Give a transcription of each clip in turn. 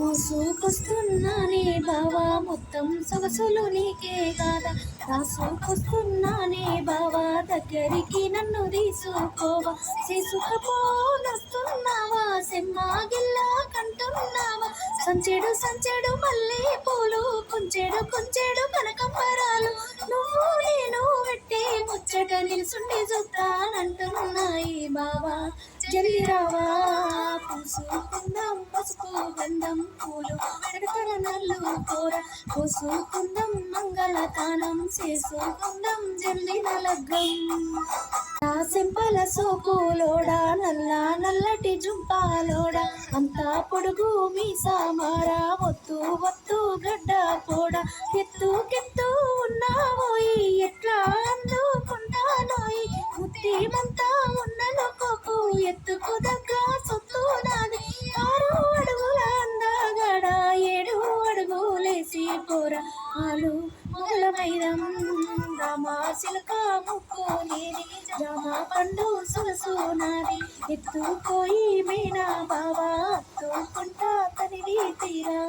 మోసుకొస్తున్నానే బావా మొత్తం సొగసులు నీకే కాదా, రాసుకొస్తున్నానే బావా దగ్గరికి నన్ను తీసుకోవా, చేసుకపోనొస్తున్నావా సెమ్మాగిల్లా కంటున్నావా, సంచెడు సంచెడు మల్లె పూలు కొంచెడు కొంచెడు కనకంబరాలు, నువ్వు నేను పెట్టే ముచ్చట నిలుసుండి చూస్తానంటున్నాయి బావా జల్ది రావా, పూసుకుందాం పసుపు గంధం పూలు తడతడ నల్లు కూర, పూసుకుందాం మంగళతానం చేసుకుందాం జల్దిన లగ్గం. సింపల సోకులోడా నల్ల నల్లటి జుంపాలోడా, అంతా పొడుగు మీసామారా ఒత్తు ఒత్తు గడ్డ పోడ, ఎత్తుకెత్తు ఉన్నావోయి ఎట్లా అందుకుంటానోయి, ముత్తిమంతా ఉన్నను కోకు ఎత్తుకు దగ్గ సొత్తు నాది, 6 అడుగుల అందగడ 7 అడుగులేసి పోరా, ఆలు మొగల మైదం రామా సిలక ముక్కు నీది, జామ పండు సొగసు నాది, ఎత్తుకోయి మేనా బావా అత్తుకుంటా తనివి తీరా,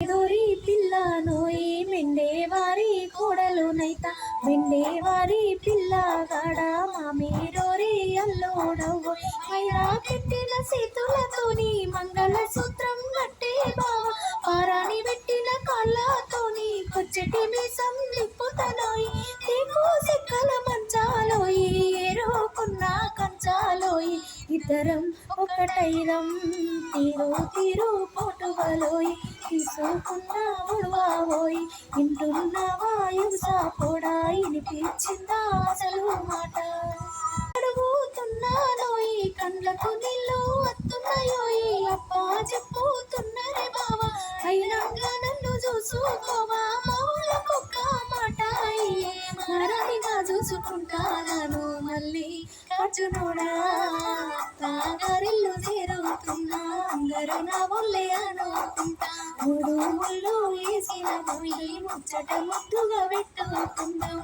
దోరి పిల్ల నోయి మెండేవారి కోడలు నైత, మెండేవారి పిల్ల గాడ మామీరోరి అల్లోడవ్వు, మైరా పెట్టిన చేతులతోని మంగళ సూత్రం కట్టే బావ, పారాని పెట్టిన కాళ్ళతోని కొచ్చటి మీసం నిప్పుతలోయి, నీకు సెక్కల మంచాలోయి ఏరోకున్న కంచాలోయి, ఇద్దరం ఒకటైరం తీరు తీరు పోటువలోయి, తీసుకున్నా ఉడవావోయి వింటున్నావా యువసా పోడా, వినిపించిందా అసలు మాట, అడుగుతున్నానోయి కండ్లకు నీళ్ళు వస్తున్నాయోయి, అప్పా చెప్పుతున్నరే బావా అయినంగా నన్ను చూసుకోవా, మా ఊళ్ళకొక్క మాట మరానిగా చూసుకుంటాను మళ్ళీ ఖర్చునోడా, తాగారిల్లు చేరుతున్నా అందరూ నా ఒళ్ళే అనుకుంటా, 3 ముళ్ళు వేసిన పోయి ముచ్చట ముద్దుగా పెట్టుకుందాం.